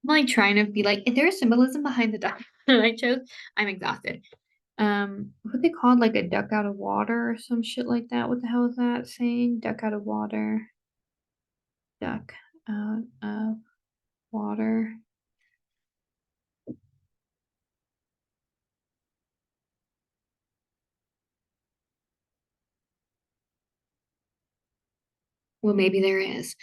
like trying to be like, is there a symbolism behind the duck that I chose? I'm exhausted. What they called like a duck out of water or some shit like that. What the hell is that saying? Duck out of water. Duck out of water. Well, maybe there is.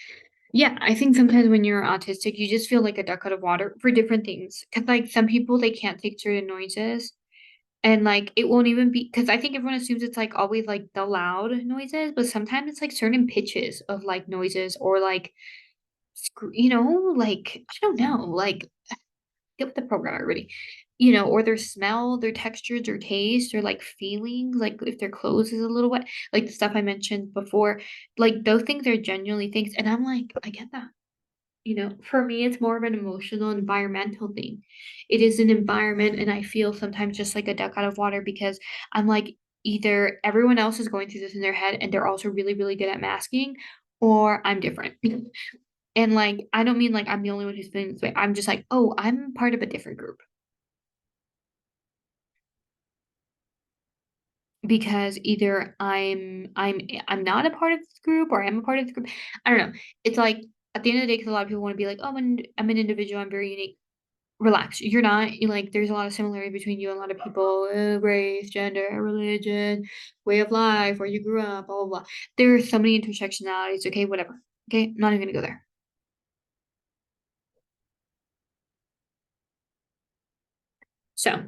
Yeah, I think sometimes when you're autistic, you just feel like a duck out of water for different things. Cause like some people they can't take certain noises. And like it won't even be because I think everyone assumes it's like always like the loud noises, but sometimes it's like certain pitches of like noises or like like I don't know, like get with the program already. Or their smell, their texture, their taste, or like feelings, like if their clothes is a little wet, like the stuff I mentioned before, like those things are genuinely things. And I'm like, I get that. For me, it's more of an emotional, environmental thing. It is an environment, and I feel sometimes just like a duck out of water because I'm like, either everyone else is going through this in their head and they're also really, really good at masking, or I'm different. And like, I don't mean like I'm the only one who's feeling this way. I'm just like, oh, I'm part of a different group because either I'm not a part of this group or I'm a part of the group. I don't know. It's like at the end of the day, because a lot of people want to be like, oh, I'm an individual. I'm very unique. Relax. You're not. Like, there's a lot of similarity between you and a lot of people, race, gender, religion, way of life, where you grew up, blah, blah, blah. There are so many intersectionalities. Okay, whatever. Okay, not even gonna go there. So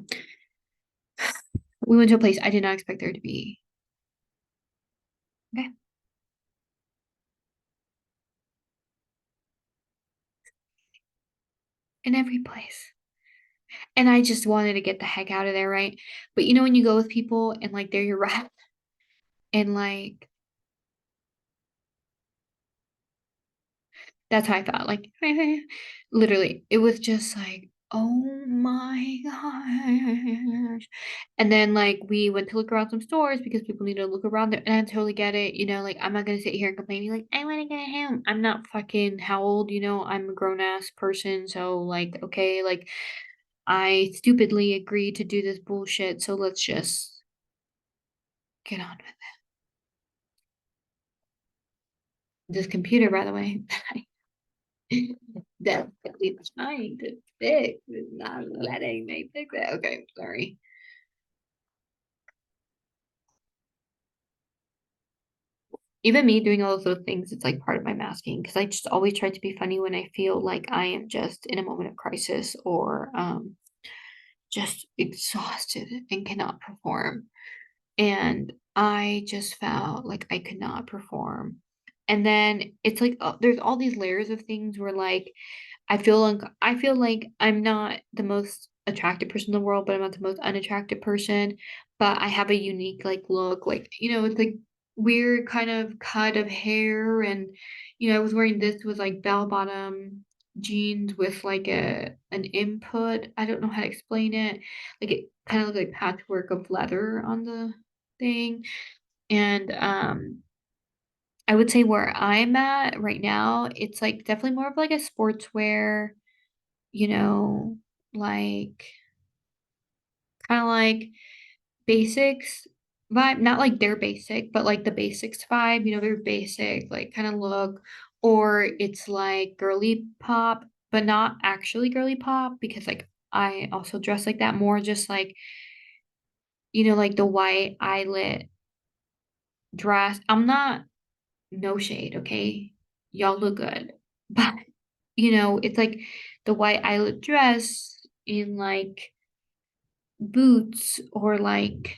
we went to a place I did not expect there to be. Okay, in every place. And I just wanted to get the heck out of there, right? But when you go with people and like they're your rep and like that's how I felt. Like literally, it was just like, oh my gosh. And then like we went to look around some stores because people need to look around there. And I totally get it. Like I'm not gonna sit here and complain, be like, I want to get home. I'm not fucking how old, I'm a grown ass person. So like, okay, like I stupidly agreed to do this bullshit. So let's just get on with it. This computer, by the way, definitely trying to fix is not letting me fix it. Okay, sorry. Even me doing all of those things, it's like part of my masking because I just always try to be funny when I feel like I am just in a moment of crisis or just exhausted and cannot perform. And I just felt like I could not perform. And then it's like there's all these layers of things where like I feel like I'm not the most attractive person in the world, but I'm not the most unattractive person. But I have a unique like look, like it's like weird kind of cut of hair, and I was wearing this with like bell bottom jeans with like an input. I don't know how to explain it. Like it kind of looked like patchwork of leather on the thing, and I would say where I'm at right now, it's like definitely more of like a sportswear you know, like kind of like basics vibe, not like they're basic, but like the basics vibe, they're basic, like kind of look, or it's like girly pop, but not actually girly pop because like I also dress like that more just like, like the white eyelet dress. I'm not no shade, okay? Y'all look good. But it's like the white eyelet dress in like boots or like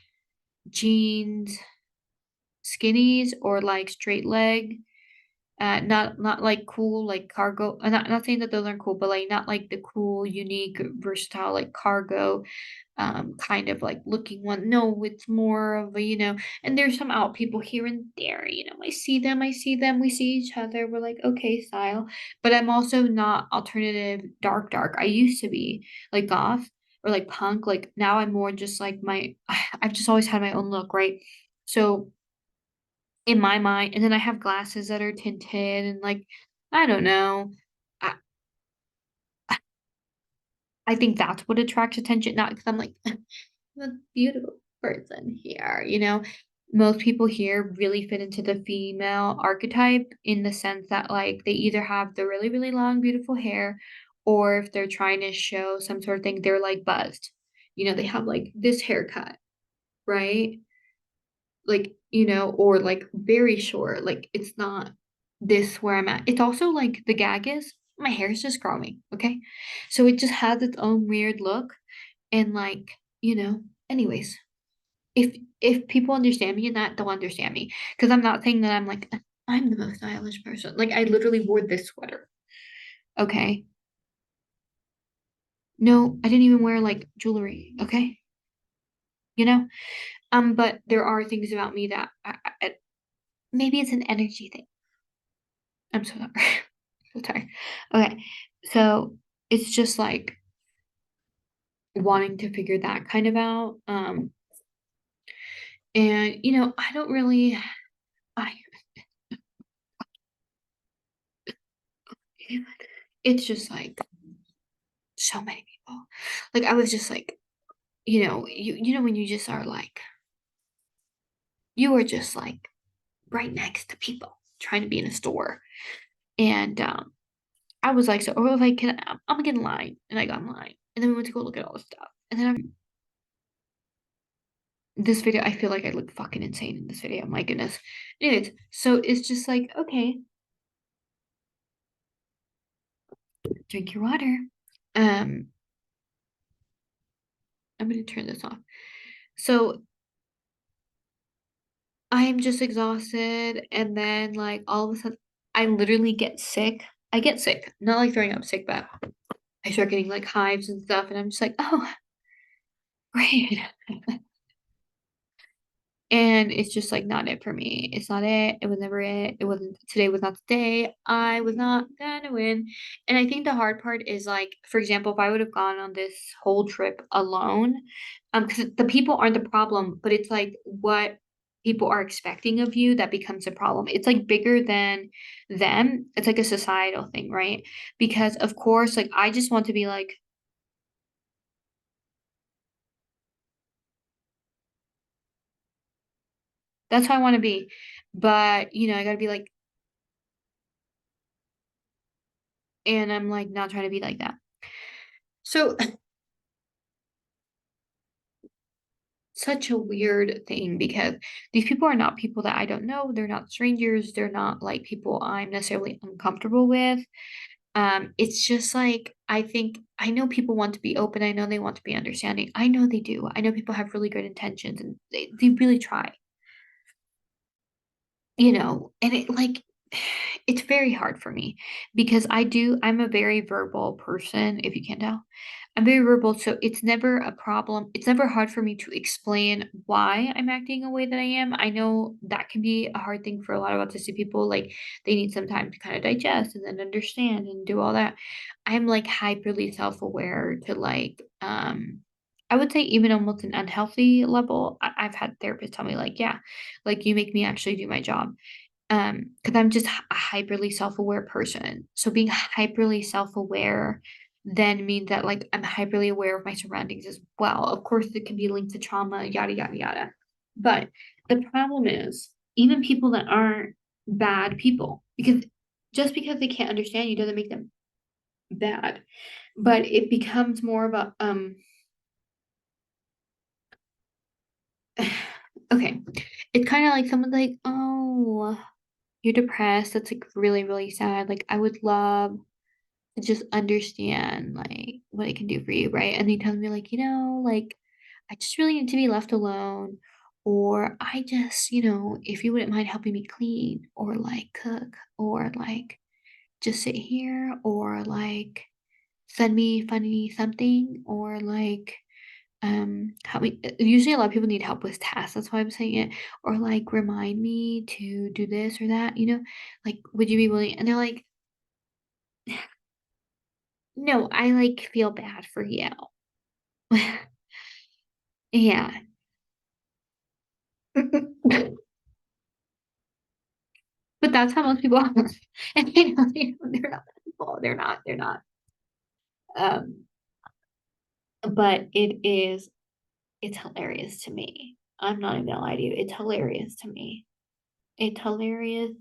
jeans, skinnies or like straight leg. Not like cool like cargo. Not saying that those aren't cool, but like not like the cool, unique, versatile like cargo kind of like looking one. No, it's more of a, and there's some out people here and there, I see them, we see each other, we're like, okay, style. But I'm also not alternative dark. I used to be like goth or like punk. Like now I'm more just like I've just always had my own look, right? So in my mind, and then I have glasses that are tinted and like I don't know. I, I think that's what attracts attention, not because 'cause I'm like, "The beautiful person here," you know? Most people here really fit into the female archetype in the sense that, like, they either have the really, really long, beautiful hair, or if they're trying to show some sort of thing, they're, like, buzzed. You know, they have, like, this haircut, right? Like, or, like, very short, like, it's not this where I'm at. It's also, like, the gag is my hair is just growing, okay? So it just has its own weird look, and, like, anyways, if people understand me in that, they'll understand me. Because 'cause I'm not saying that I'm like, I'm the most stylish person." Like, I literally wore this sweater, okay? No, I didn't even wear, like, jewelry, okay? You know? But there are things about me that maybe it's an energy thing. I'm so sorry. So tired. Okay. So it's just like wanting to figure that kind of out. And I don't really I it's just like so many people. Like I was just like, you know when you just are like you are just like right next to people trying to be in a store. And I was like, so or like can I'm gonna get in line. And I got in line. And then we went to go look at all the stuff. And then this video, I feel like I look fucking insane in this video. My goodness. Anyways, so it's just like, okay, drink your water. Um, I'm gonna turn this off. So I'm just exhausted, and then like all of a sudden, I literally get sick. I get sick, not like throwing up sick, but I start getting like hives and stuff, and I'm just like, oh, great. And it's just, like, not it for me. It's not it. It was never it. It wasn't today was not the day. I was not gonna win. And I think the hard part is, like, for example, if I would have gone on this whole trip alone, because the people aren't the problem, but it's, like, what people are expecting of you that becomes a problem. It's, like, bigger than them. It's, like, a societal thing, right? Because, of course, like, I just want to be, like, "That's how I wanna be." But, I gotta be, like and I'm, like, not trying to be like that. So such a weird thing because these people are not people that I don't know. They're not strangers. They're not like people I'm necessarily uncomfortable with. It's just like I think I know people want to be open. I know they want to be understanding. I know they do. I know people have really good intentions and they really try. And it like it's very hard for me because I'm a very verbal person, if you can't tell. I'm very verbal, so it's never a problem. It's never hard for me to explain why I'm acting the way that I am. I know that can be a hard thing for a lot of autistic people. Like they need some time to kind of digest and then understand and do all that. I'm like hyperly self-aware to like I would say even almost an unhealthy level. I've had therapists tell me like, yeah, like you make me actually do my job. Because I'm just a hyperly self-aware person. So being hyperly self-aware then means that, like, I'm hyperly aware of my surroundings as well. Of course, it can be linked to trauma, yada, yada, yada. But the problem is, even people that aren't bad people, because just because they can't understand you doesn't make them bad. But it becomes more of a, okay, it's kind of like someone's like, oh, you're depressed. That's like really, really sad. Like, I would love just understand like what it can do for you, right? And he tells me like, like I just really need to be left alone. Or I just, if you wouldn't mind helping me clean or like cook or like just sit here or like send me funny something or like help me usually a lot of people need help with tasks, that's why I'm saying it, or like remind me to do this or that, like would you be willing, and they're like, no, I like feel bad for you. Yeah. But that's how most people are. And they're not people. They're not. Um, but it's hilarious to me. I'm not even gonna lie to you, it's hilarious to me. It's hilarious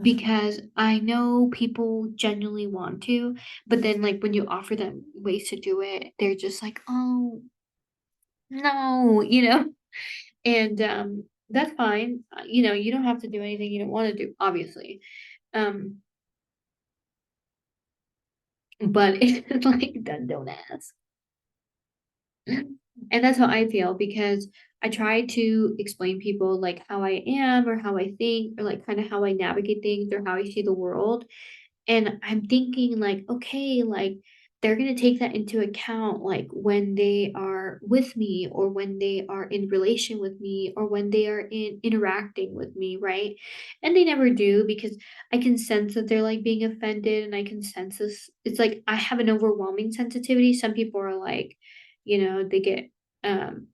because I know people genuinely want to, but then, like, when you offer them ways to do it, they're just like, "Oh, no," you know? And, that's fine. You don't have to do anything you don't wanna do, obviously. Um, but it's like, then don't ask. And that's how I feel because I try to explain people like how I am or how I think or like kind of how I navigate things or how I see the world. And I'm thinking like, okay, like they're going to take that into account like when they are with me or when they are in relation with me or when they are in interacting with me, right? And they never do because I can sense that they're like being offended and I can sense this. It's like I have an overwhelming sensitivity. Some people are like, they get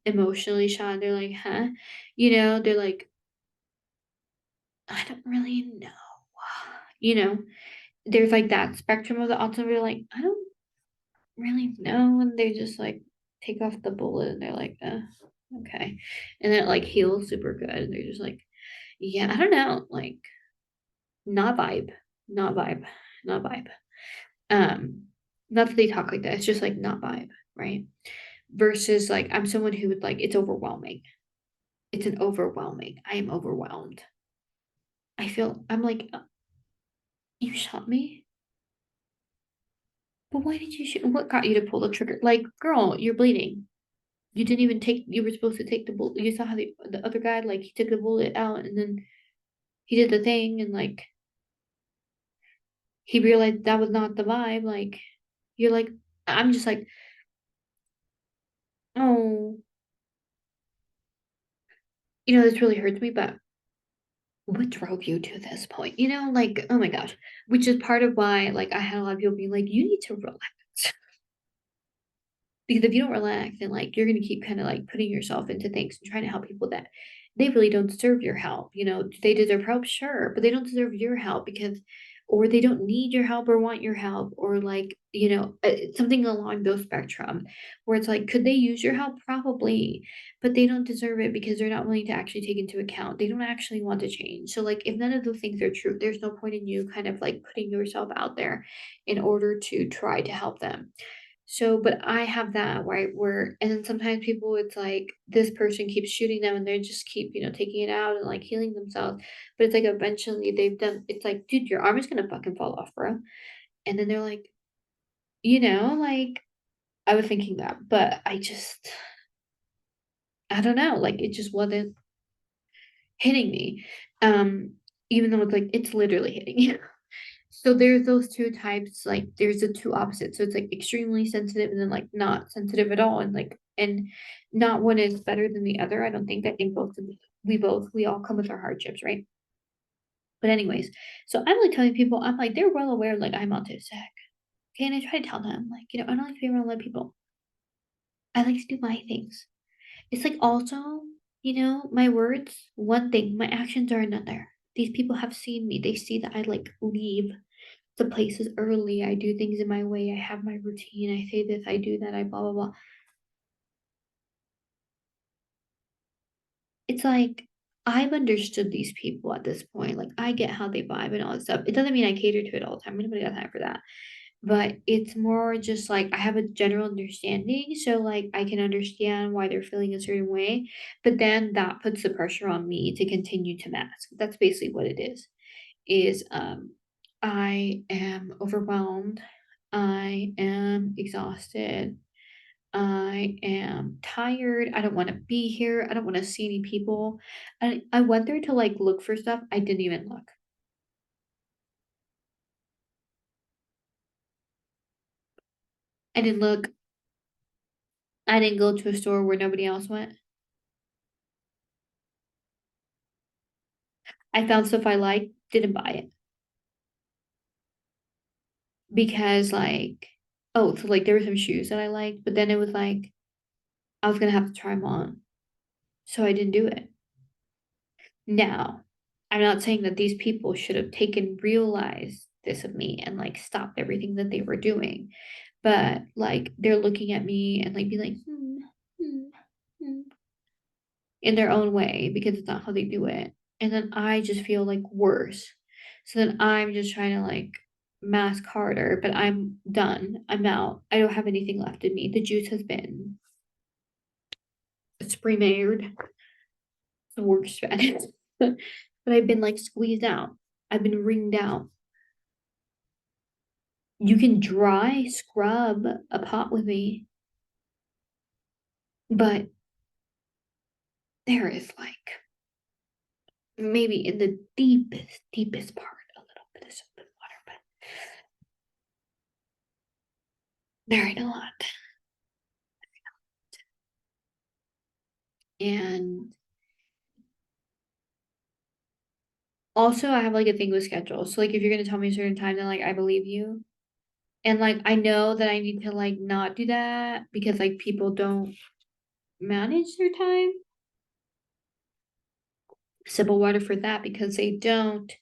emotionally shot. They're like, huh? They're like, I don't really know. You know, there's like that spectrum of the autism. They're like, I don't really know. And they just like take off the bullet and they're like, okay. And then it like heals super good. And they're just like, yeah, I don't know. Like, not vibe, not vibe, not vibe. Um, Not that they talk like that. It's just like not vibe, right? Versus like I'm someone who would like it's overwhelming. It's an overwhelming. I am overwhelmed. I'm like, you shot me? But why did you shoot? What got you to pull the trigger? Like, girl, you're bleeding. You didn't even take you were supposed to take the bullet. You saw how the other guy, like, he took the bullet out and then he did the thing and, like, he realized that was not the vibe, like, you're like I'm just like, "Oh," this really hurts me, but what drove you to this point? Like, oh my gosh. Which is part of why, like, I had a lot of people being like, "You need to relax." Because if you don't relax, then like you're gonna keep kind of like putting yourself into things and trying to help people that they really don't deserve your help. Do they deserve help? Sure, but they don't deserve your help because, or they don't need your help or want your help, or like something along those spectrum, where it's like, could they use your help? Probably, but they don't deserve it because they're not willing to actually take into account. They don't actually want to change. So like, if none of those things are true, there's no point in you kind of like putting yourself out there in order to try to help them. So, but I have that, right, where and then sometimes people, it's like this person keeps shooting them and they just keep, taking it out and like healing themselves. But it's like eventually it's like, dude, your arm is gonna fucking fall off, bro. And then they're like, like I was thinking that, but I don't know, like it just wasn't hitting me. Um, Even though it's like it's literally hitting you. So there's those 2 types, like, there's the 2 opposites, so it's, like, extremely sensitive and then, like, not sensitive at all, and not one is better than the other, I think we all come with our hardships, right? But anyways, so I'm, like, telling people, I'm like, they're well aware, like, I'm autistic, okay, and I try to tell them, like, I don't like to be around a lot of people. I like to do my things. It's, like, also, my words, one thing, my actions are another. These people have seen me, they see that I, like, leave the places early. I do things in my way. I have my routine. I say this, I do that, I blah blah blah. It's like I've understood these people at this point. Like I get how they vibe and all this stuff. It doesn't mean I cater to it all the time. Nobody got time for that. But it's more just like I have a general understanding. So like I can understand why they're feeling a certain way. But then that puts the pressure on me to continue to mask. That's basically what it is I am overwhelmed. I am exhausted. I am tired. I don't want to be here. I don't want to see any people. I went there to like look for stuff. I didn't even look. I didn't look. I didn't go to a store where nobody else went. I found stuff I liked, didn't buy it because like, oh, so like there were some shoes that I liked, but then it was like I was gonna have to try them on, so I didn't do it. Now, I'm not saying that these people should have realized this of me and like stopped everything that they were doing. but, like, they're looking at me and, like, be like, "Hmm, hmm, hmm," in their own way because it's not how they do it, and then I just feel, like, worse. So then I'm just trying to, like, mask harder, but I'm done. I'm out. I don't have anything left in me. The juice has been sprayed, the worst Spanish. But I've been, like, squeezed out. I've been wringed out. You can dry scrub a pot with me, but there is, like, maybe in the deepest part, a little bit of soap and water, but there ain't a lot. And also, I have, like, a thing with schedules. So, like, if you're gonna tell me a certain time, then, like, I believe you. And, like, I know that I need to, like, not do that because, like, people don't manage their time. Sip of water for that because they don't.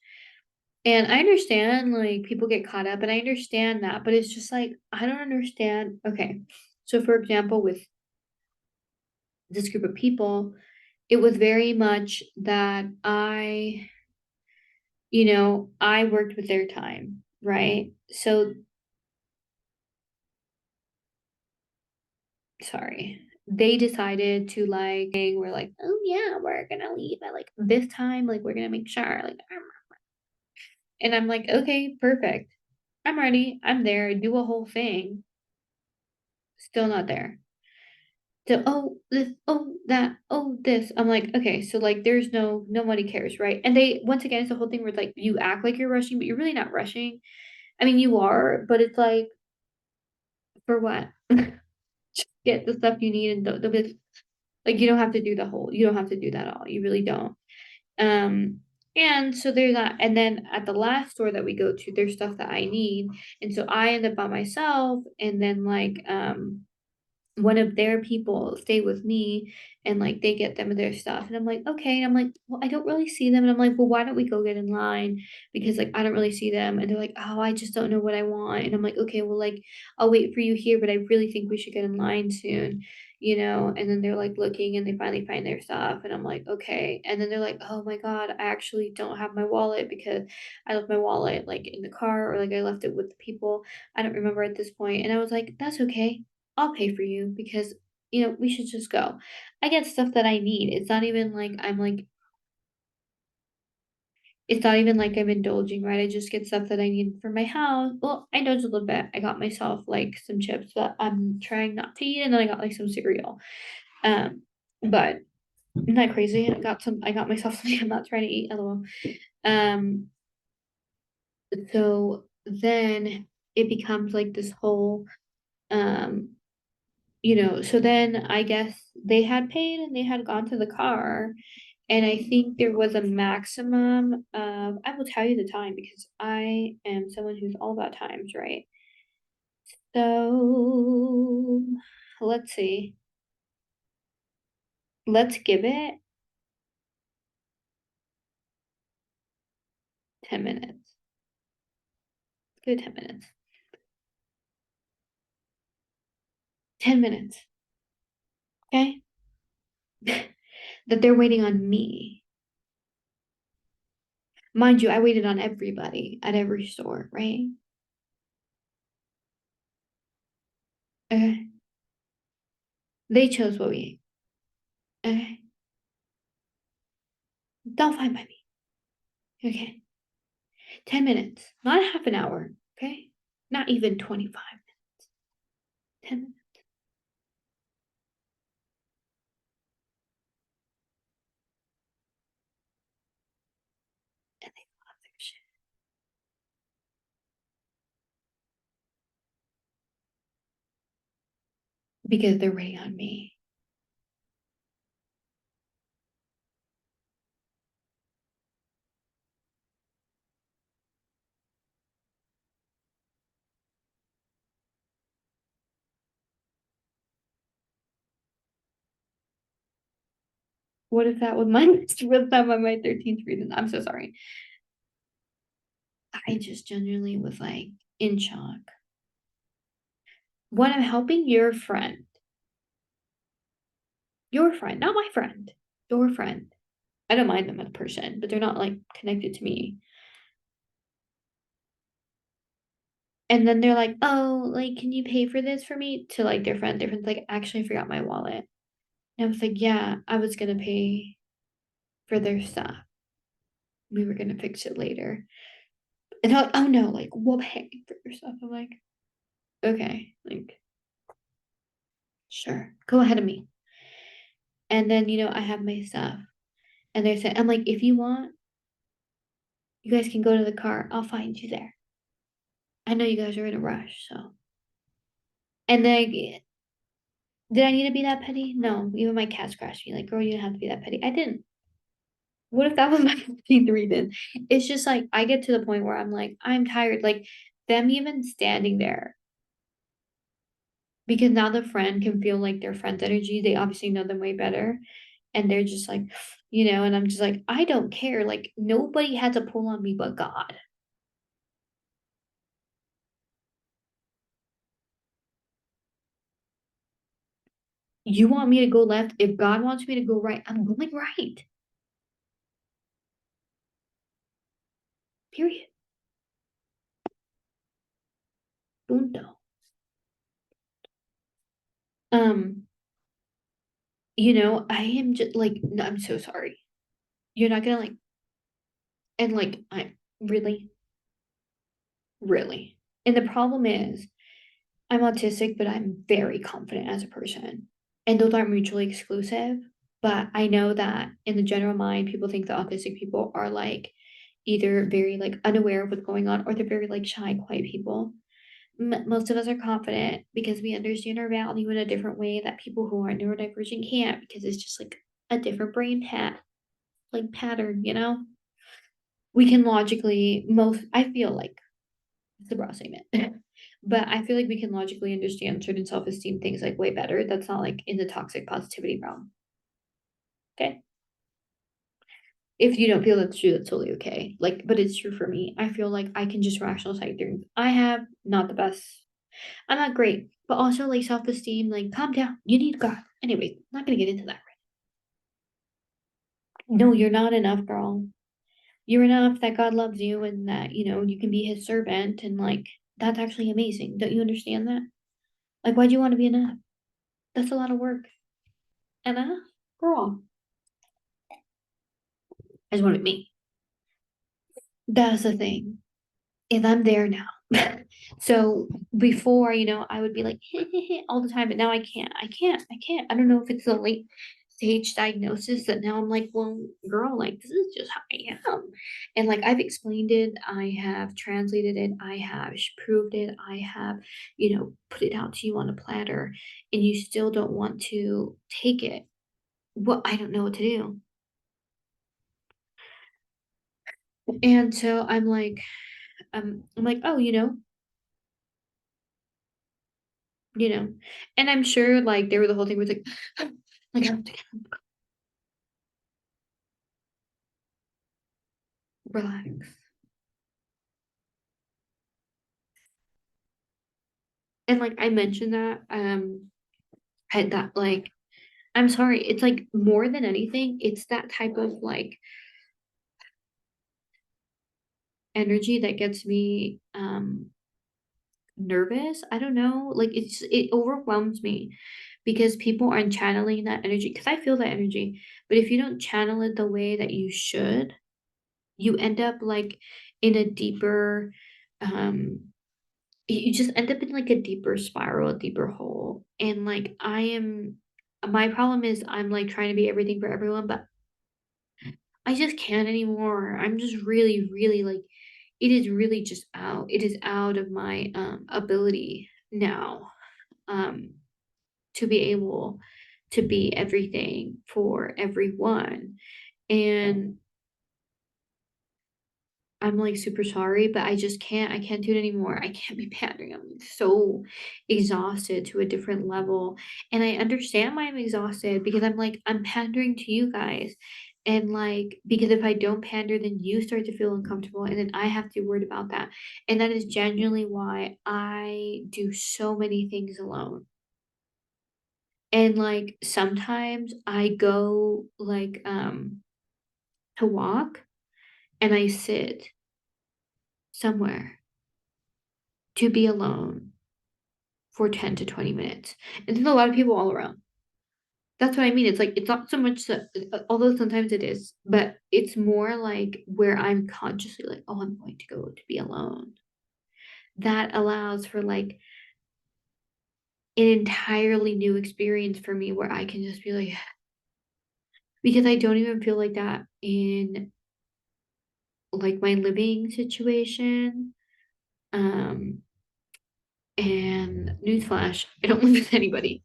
And I understand, like, people get caught up, and I understand that, but it's just like, I don't understand. Okay. So, for example, with this group of people, it was very much that I worked with their time, right? So, sorry. They decided to like, we're like, oh yeah, we're gonna leave at like this time, like we're gonna make sure, like, and I'm like, okay, perfect. I'm ready. I'm there. Do a whole thing. Still not there. So, oh, this, oh, that, oh, this. I'm like, okay, so like there's nobody cares, right? And they once again it's the whole thing where like you act like you're rushing, but you're really not rushing. I mean you are, but it's like for what? Get the stuff you need and they'll be like you don't have to do you don't have to do that all. You really don't. Um and so there's that. And then at the last store that we go to, there's stuff that I need. And so I end up by myself and then like one of their people stay with me and like they get them their stuff and I'm like okay and I'm like well I don't really see them and I'm like well why don't we go get in line because like I don't really see them and they're like oh I just don't know what I want and I'm like okay well like I'll wait for you here but I really think we should get in line soon and then they're like looking and they finally find their stuff and I'm like okay and then they're like oh my god I actually don't have my wallet because I left my wallet like in the car or like I left it with the people I don't remember at this point and I was like that's okay I'll pay for you because, we should just go. I get stuff that I need. It's not even like I'm indulging, right? I just get stuff that I need for my house. Well, I indulged a little bit. I got myself like some chips that I'm trying not to eat, and then I got like some cereal. But isn't that crazy? I got myself something I'm not trying to eat, LOL. Um, so then it becomes like this whole um so then I guess they had paid and they had gone to the car. And I think there was a maximum of, I will tell you the time because I am someone who's all about times, right? So let's see. Let's give it 10 minutes. Give it 10 minutes. 10 minutes. Okay. That they're waiting on me. Mind you, I waited on everybody at every store, right? Okay. They chose what we ate. Okay. They'll find by me. Okay. 10 minutes, not half an hour, okay? Not even 25 minutes. 10 minutes. And they love their shit because they're waiting on me. What if that was my what if that was my 13th reason? I'm so sorry. I just genuinely was like in shock. when I'm helping your friend, not my friend, your friend. I don't mind them as a person, but they're not like connected to me. And then they're like, "Oh, like, can you pay for this for me?" To like their friend's like, "Actually, I forgot my wallet." And I was like, "Yeah, I was gonna pay for their stuff. We were gonna fix it later." And they're like, "Oh no, like we'll pay for your stuff." I'm like, "Okay, like sure, go ahead of me." And then I have my stuff, and they said, "I'm like, if you want, you guys can go to the car. I'll find you there. I know you guys are in a rush, so." And then did I need to be that petty? No, even my cat scratched me. Like, girl, you didn't have to be that petty. I didn't. What if that was my 15th reason? It's just like I get to the point where I'm like, I'm tired. Like them even standing there because now the friend can feel like their friend's energy. They obviously know them way better. And they're just like, and I'm just like, I don't care. Like nobody had to pull on me but God. You want me to go left? If God wants me to go right, I'm going right. Period. Punto. Um, I am just like, no, I'm so sorry. You're not gonna like, and like, I really, really. And the problem is, I'm autistic, but I'm very confident as a person. And those aren't mutually exclusive. But I know that in the general mind, people think the autistic people are like either very like unaware of what's going on or they're very like shy, quiet people. Most of us are confident because we understand our value in a different way that people who aren't neurodivergent can't because it's just like a different brain like pattern. We can logically I feel like it's a broad statement. But I feel like we can logically understand certain self-esteem things like way better. That's not like in the toxic positivity realm. Okay. If you don't feel that's true, that's totally okay. Like, but it's true for me. I feel like I can just rationalize things. I have not the best. I'm not great, but also like self-esteem, like calm down. You need God. Anyway, not gonna get into that. No, you're not enough, girl. You're enough that God loves you and that, you can be his servant and like that's actually amazing. Don't you understand that? Like, why do you want to be enough? That's a lot of work. Enough? Girl. I just want to be me. That's the thing. And I'm there now. So before, I would be like all the time, but now I can't. I don't know if it's a late stage diagnosis that now I'm like, well, girl, like this is just how I am. And like I've explained it, I have translated it, I have proved it, I have, put it out to you on a platter, and you still don't want to take it. Well, I don't know what to do. And so I'm like, oh, you know, and I'm sure like they were the whole thing was like, like relax. And like I mentioned that, had that like, I'm sorry, it's like more than anything, it's that type of like energy that gets me nervous. I don't know, like it overwhelms me because people aren't channeling that energy because I feel that energy, but if you don't channel it the way that you should, you end up like in a deeper um you just end up in like a deeper spiral, a deeper hole. And like my problem is I'm like trying to be everything for everyone, but I just can't anymore. I'm just really, really like it is really just out. It is out of my ability now um to be able to be everything for everyone. And I'm like super sorry, but I can't do it anymore. I can't be pandering. I'm like, so exhausted to a different level. And I understand why I'm exhausted because I'm like, I'm pandering to you guys. And, like, because if I don't pander, then you start to feel uncomfortable, and then I have to be worried about that. And that is genuinely why I do so many things alone. And, like, sometimes I go, like, to walk, and I sit somewhere to be alone for 10 to 20 minutes. And there's a lot of people all around. That's what I mean. It's like, it's not so much that, although sometimes it is, but it's more like where I'm consciously like, oh, I'm going to go to be alone. That allows for like an entirely new experience for me where I can just be like, because I don't even feel like that in like my living situation. Um, and newsflash, I don't live with anybody.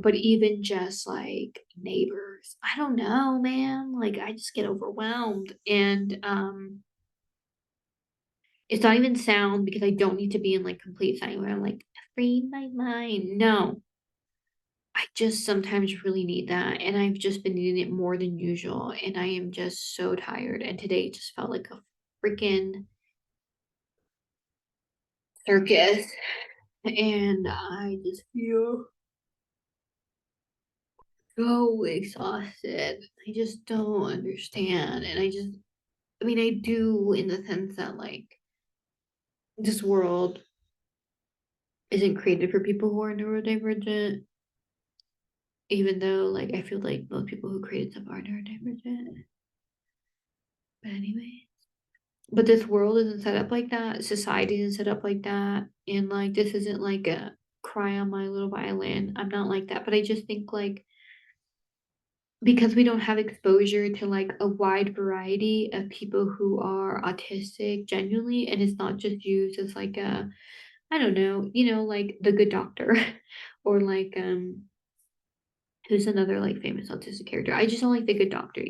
But even just like neighbors, I don't know, man. Like I just get overwhelmed and it's not even sound because I don't need to be in like complete silence where I'm like free my mind. No. I just sometimes really need that and I've just been needing it more than usual and I am just so tired and today just felt like a freaking circus and I just feel so exhausted. I just don't understand and I mean, I do in the sense that like this world isn't created for people who are neurodivergent, even though like I feel like most people who created stuff are neurodivergent. But anyway, but this world isn't set up like that. Society isn't set up like that, and like this isn't like a cry on my little violin. I'm not like that, but I just think like because we don't have exposure to like a wide variety of people who are autistic genuinely, and it's not just used as like a I don't know, like The Good Doctor or like, who's another, like, famous autistic character? I just don't like The Good Doctor.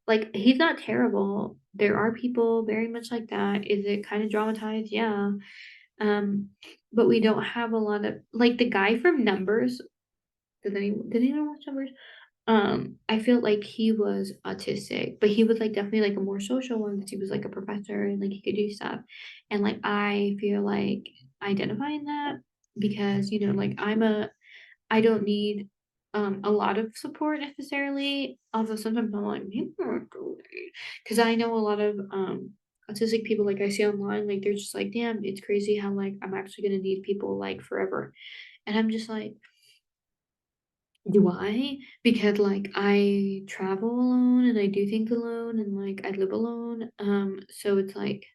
Like, he's not terrible. There are people very much like that. Is it kinda dramatized? Yeah. Um, but we don't have a lot of like, the guy from Numbers, did anyone watch Numbers? I feel like he was autistic, but he was, like, definitely, like, a more social one because he was, like, a professor and, like, he could do stuff, and, like, I feel like I identify in that because, like, I don't need, a lot of support necessarily, although sometimes I'm like, "Maybe I do because I know a lot of, autistic people, like, I see online, like, they're just like, "Damn, it's crazy how, like, I'm actually gonna need people, like, forever," and I'm just like do I? Because, like, I travel alone and I do things alone and, like, I live alone, so it's like,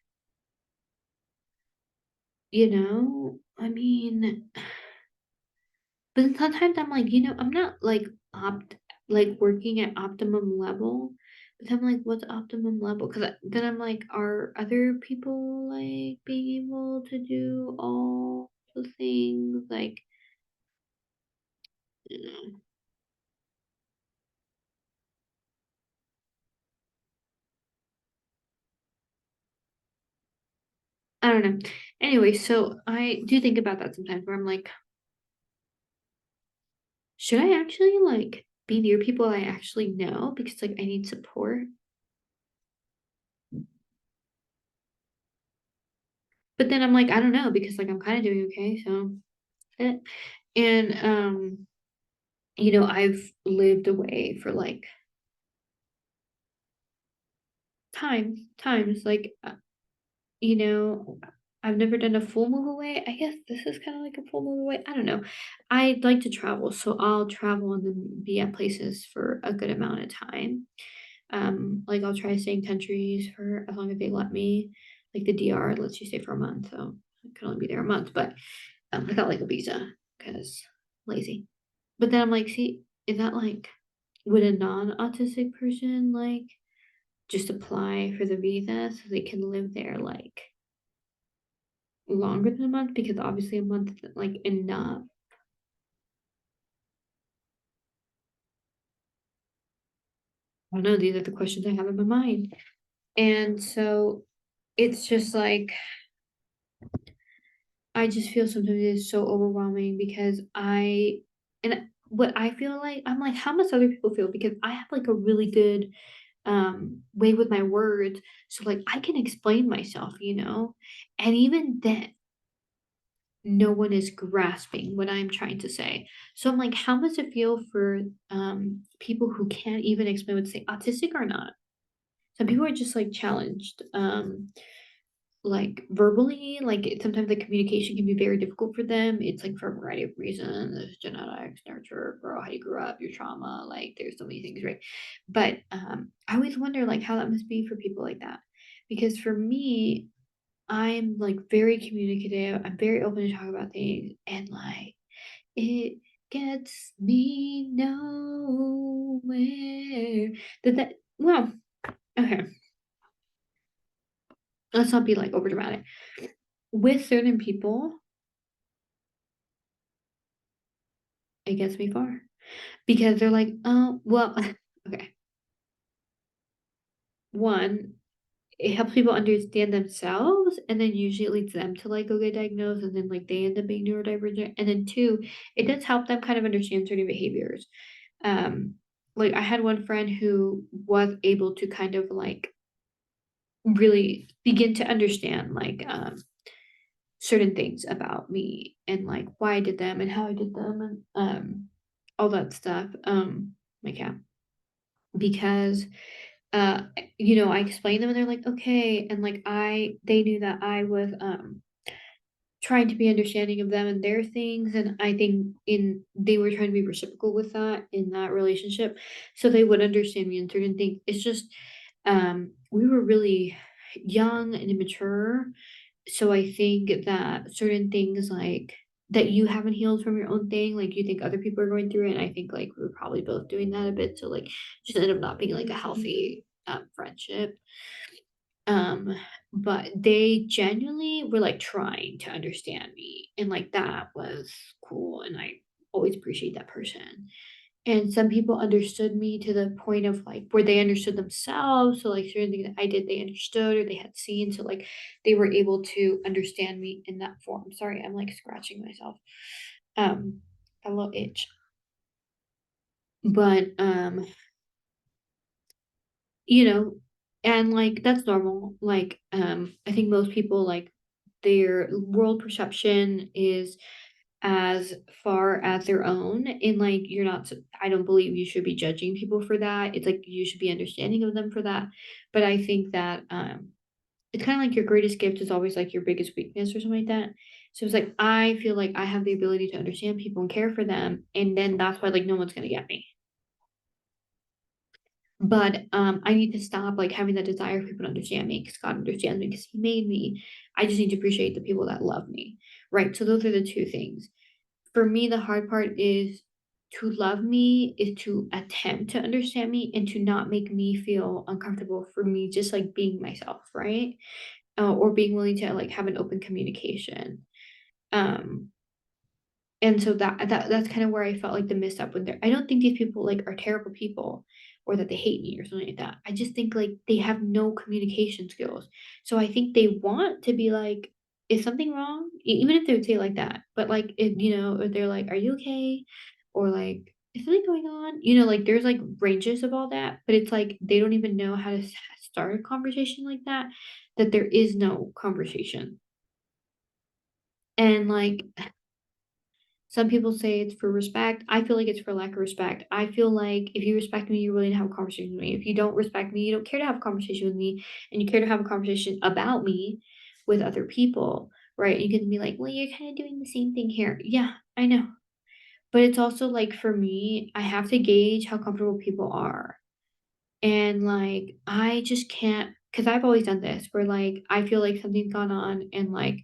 I mean, but then sometimes I'm like, I'm not, working at optimum level, but I'm like, "What's optimum level?" 'Cause then I'm like, "Are other people, like, being able to do all the things?" Like, you know, I don't know. Anyway, so I do think about that sometimes where I'm like should I actually, like, be near people I actually know because, like, I need support? But then I'm like, I don't know because, like, I'm kinda doing okay, so eh. And, I've lived away for, like, times, like, you know, I've never done a full move away. I guess this is kinda like a full move away. I don't know. I like to travel, so I'll travel and then be at places for a good amount of time. Like I'll try to stay in countries for as long as they let me. Like the DR lets you stay for a month, so I can only be there a month. But I got like a visa because lazy. But then I'm like, see, is that like would a non-autistic person like just apply for the visa so they can live there like longer than a month? Because obviously a month isn't like enough. I don't know. These are the questions I have in my mind, and so it's just like I just feel sometimes it's so overwhelming because and what I feel like, I'm like, how must other people feel? Because I have like a really good way with my words. So like I can explain myself, you know? And even then, no one is grasping what I'm trying to say. So I'm like, how must it feel for people who can't even explain what to say, autistic or not? Some people are just like challenged. Like verbally, like sometimes the communication can be very difficult for them. It's like for a variety of reasons. There's genetics, nurture, grow, how you grew up, your trauma, like there's so many things, right? But I always wonder like how that must be for people like that. Because for me, I'm like very communicative. I'm very open to talk about things and like it gets me nowhere. That well, okay, let's not be like over dramatic. With certain people, it gets me far. Because they're like, "Oh, well" okay. One, it helps people understand themselves, and then usually it leads them to, like, go get diagnosed, and then, like, they end up being neurodivergent, and then 2, it does help them kind of understand certain behaviors. Um, like, I had one friend who was able to kind of, like, really begin to understand, like, certain things about me and, like, why I did them and how I did them and, all that stuff, my cat, because you know, I explained them and they're like, "Okay." And like they knew that I was trying to be understanding of them and their things, and I think in they were trying to be reciprocal with that in that relationship, so they would understand me in certain things. It's just we were really young and immature, so I think that certain things like that you haven't healed from your own thing, like you think other people are going through it, and I think like we're probably both doing that a bit, so like just ended up not being like a healthy friendship. Um, but they genuinely were like trying to understand me, and like that was cool, and I always appreciate that person. And some people understood me to the point of like where they understood themselves. So like certain things that I did, they understood or they had seen. So like they were able to understand me in that form. Sorry, I'm like scratching myself. Um, a little itch. But you know, and like that's normal. Like I think most people like their world perception is as far as their own, and like you're not I don't believe you should be judging people for that. It's like you should be understanding of them for that. But I think that it's kind of like your greatest gift is always like your biggest weakness or something like that. So it's like I feel like I have the ability to understand people and care for them, and then that's why like no one's gonna get me. But I need to stop like having that desire for people to understand me because God understands me because He made me. I just need to appreciate the people that love me. Right. So those are the two things. For me, the hard part is to love me is to attempt to understand me and to not make me feel uncomfortable for me just like being myself, right? Or being willing to like have an open communication. Um, and so that's kind of where I felt like the misstep when they're I don't think these people like are terrible people or that they hate me or something like that. I just think like they have no communication skills. So I think they want to be like, is something wrong? Even if they would say it like that. But like if you know, if they're like, are you okay? Or like, is something going on? You know, like there's like ranges of all that, but it's like they don't even know how to start a conversation like that, that there is no conversation. And like some people say it's for respect. I feel like it's for lack of respect. I feel like if you respect me, you're willing to have a conversation with me. If you don't respect me, you don't care to have a conversation with me, and you care to have a conversation about me with other people, right? You can be like, well, you're kind of doing the same thing here. Yeah, I know. But it's also like for me, I have to gauge how comfortable people are. And like, I just can't, because I've always done this where like I feel like something's gone on and like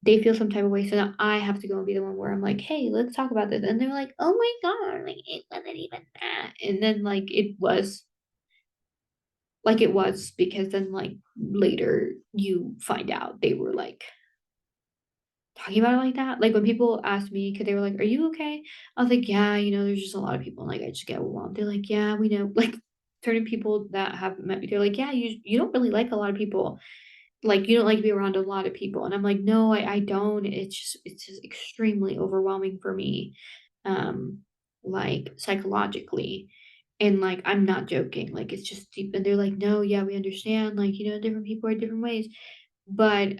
they feel some type of way, so now I have to go and be the one where I'm like, "Hey, let's talk about this," and they're like, "Oh my god, like, it wasn't even that," and then, like, it was because then, like, later you find out they were, like, talking about it like that. Like, when people ask me, because they were like, "Are you okay?" I was like, "Yeah, you know, there's just a lot of people, and, like, I just get overwhelmed." They're like, "Yeah, we know." Like, certain people that have met me, they're like, "Yeah, you don't really like a lot of people." Like, you don't like to be around a lot of people, and I'm like, "No, I don't." It's just extremely overwhelming for me. Um, like, psychologically, and, like, I'm not joking, like, it's just deep and they're like, "No, yeah, we understand, like, different people are different ways." But,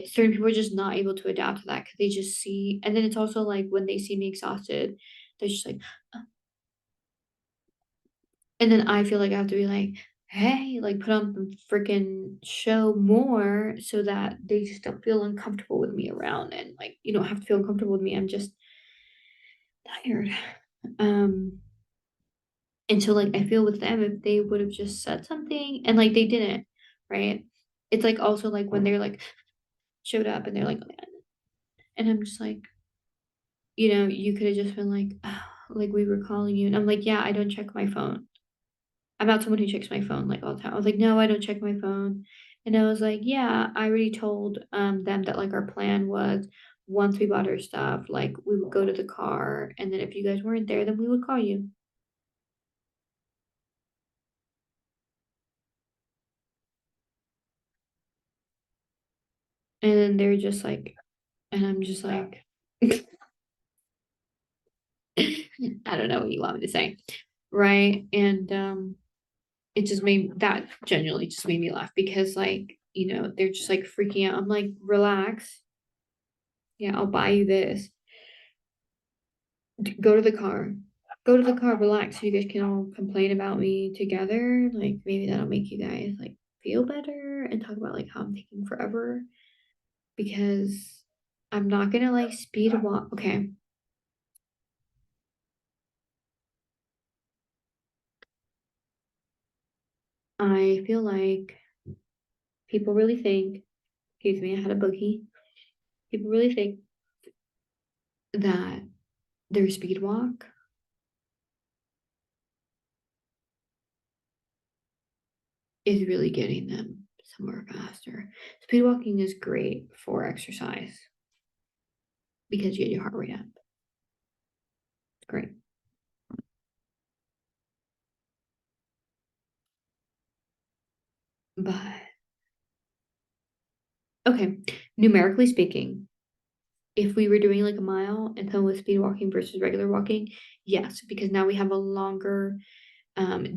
certain people are just not able to adapt to that because they just see and then it's also, like, when they see me exhausted, they're just like, "Uh," and then I feel like I have to be like, "Hey," like, put on the freaking show more so that they just don't feel uncomfortable with me around and, like, you don't have to feel uncomfortable with me, I'm just tired. Um, and so, like, I feel with them, if they would've just said something and, like, they didn't, right? It's, like, also, like, when they're, like, showed up and they're like, and I'm just like, you coulda just been like, "Oh, like, we were calling you," and I'm like, "Yeah, I don't check my phone." I'm not someone who checks my phone, like, all the time. I was like, "No, I don't check my phone." And I was like, "Yeah, I already told, them that, like, our plan was once we bought our stuff, like, we would go to the car, and then if you guys weren't there, then we would call you." And then they're just like and I'm just like, I don't know what you want me to say, right? And, it just made that genuinely just made me laugh because, like, they're just, like, freaking out. I'm like, "Relax. Yeah, I'll buy you this. Go to the car. Go to the car, relax, so you guys can all complain about me together. Like, maybe that'll make you guys, like, feel better and talk about, like, how I'm taking forever because I'm not gonna, like, speed walk." Okay, I feel like people really think excuse me, I had a boogie. People really think that their speed walk is really getting them somewhere faster. Speed walking is great for exercise because you get your heart rate up. It's great. But okay, numerically speaking, if we were doing like a mile and someone was speed walking versus regular walking, yes, because now we have a longer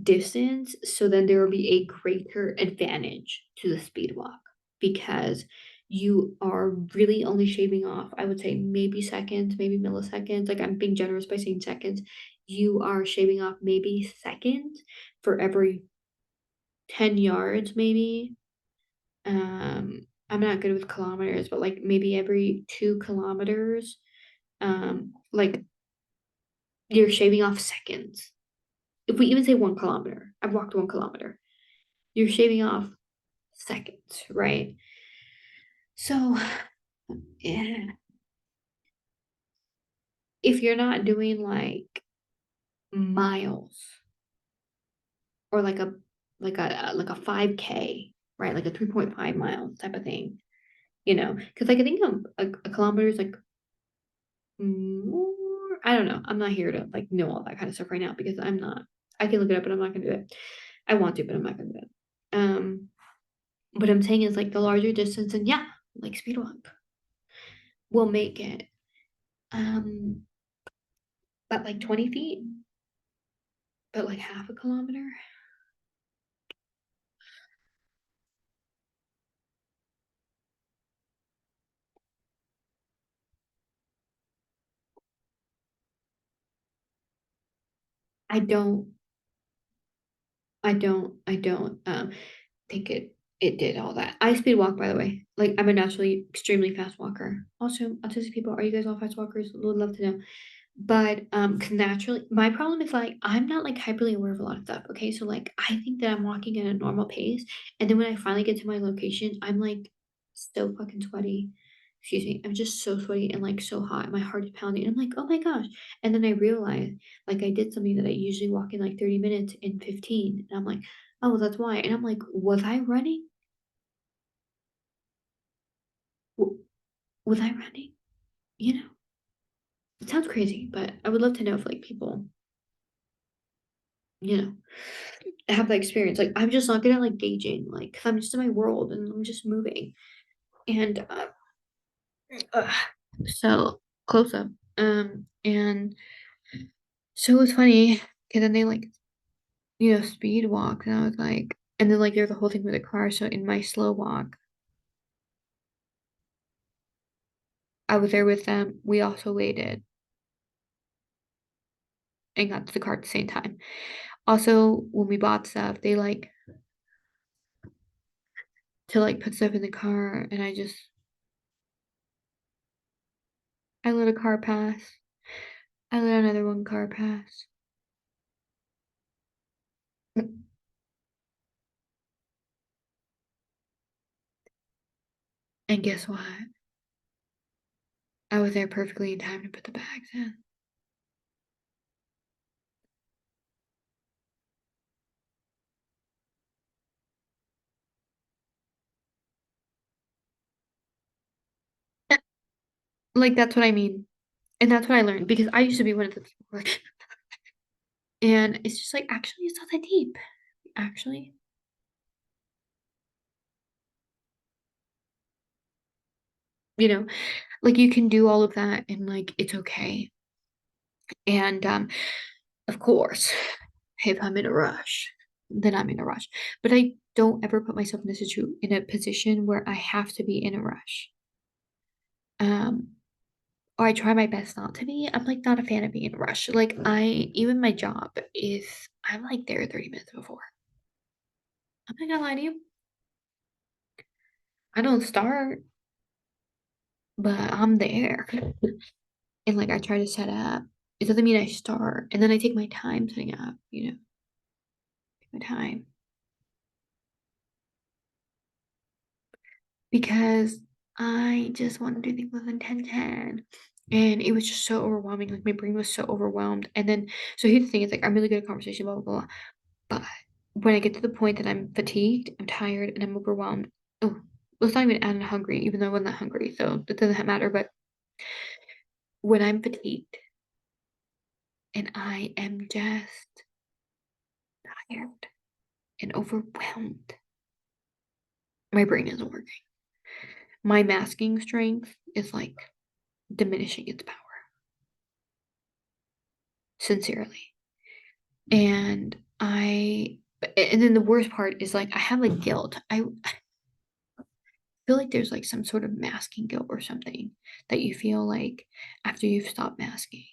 distance. So then there will be a greater advantage to the speed walk because you are really only shaving off, I would say maybe seconds, maybe milliseconds. Like I'm being generous by saying seconds. You are shaving off maybe seconds for every 10 yards, maybe. I'm not good with kilometers, but like maybe every 2 kilometers, like you're shaving off seconds. If we even say 1 kilometer, I've walked 1 kilometer. You're shaving off seconds, right? So, yeah, if you're not doing like miles or like a 5K, right? Like a 3.5 miles type of thing, because like I think a kilometer is like more. I don't know. I'm not here to like know all that kind of stuff right now because I'm not. I can look it up, but I'm not gonna do it. I want to, but I'm not gonna do it. What I'm saying is like the larger distance, and yeah, like speed walk will make it. Um, but like 20 feet, but like half a kilometer. I don't. I don't think it did all that. I speed walk, by the way. Like I'm a naturally extremely fast walker. Also, autistic people, are you guys all fast walkers? Would love to know. But, 'cause naturally my problem is, like, I'm not, like, hyperly aware of a lot of stuff, okay? So, like, I think that I'm walking at a normal pace, and then when I finally get to my location, I'm, like, so fucking sweaty. Excuse me. I'm just so sweaty and, like, so hot. My heart is pounding. I'm like, "Oh my gosh." And then I realize, like, I did something that I usually walk in, like, 30 minutes in 15, and I'm like, "Oh, well, that's why." And I'm like, "Was I running? W was I running?" You know? It sounds crazy, but I would love to know if, like, people, you know have that experience. Like, I'm just not good at, like, gauging, like, 'cause I'm just in my world and I'm just moving. And, ugh, so close up. And so it was funny because then they like, speed walk, and I was like, and then like there's the whole thing with the car. So in my slow walk, I was there with them. We also waited and got to the car at the same time. Also, when we bought stuff, they like to like put stuff in the car, and I let a car pass. I let another one car pass. And guess what? I was there perfectly in time to put the bags in. Eh, Like that's what I mean. And that's what I learned because I used to be one of those people. And it's just like, actually, it's not that deep. Actually, you know, like you can do all of that and like it's okay. And of course, if I'm in a rush, then I'm in a rush. But I don't ever put myself in a position where I have to be in a rush. Um, or I try my best not to be. I'm like not a fan of being in a rush. Like even my job is I'm like there 30 minutes before. I'm not gonna lie to you. I don't start, but I'm there. And like I try to set up. It doesn't mean I start. And then I take my time setting up, take my time. Because I just want to do things with intention. And it was just so overwhelming. Like my brain was so overwhelmed. And then, so here's the thing: it's like I'm really good at conversation, blah blah blah. But when I get to the point that I'm fatigued, I'm tired, and I'm overwhelmed. Oh, well, it's not even and hungry, even though I'm not hungry, so it doesn't matter. But when I'm fatigued and I am just tired and overwhelmed, my brain isn't working. My masking strength is like diminishing its power, sincerely. And and then the worst part is like I have like guilt. I feel like there's like some sort of masking guilt or something that you feel like after you've stopped masking.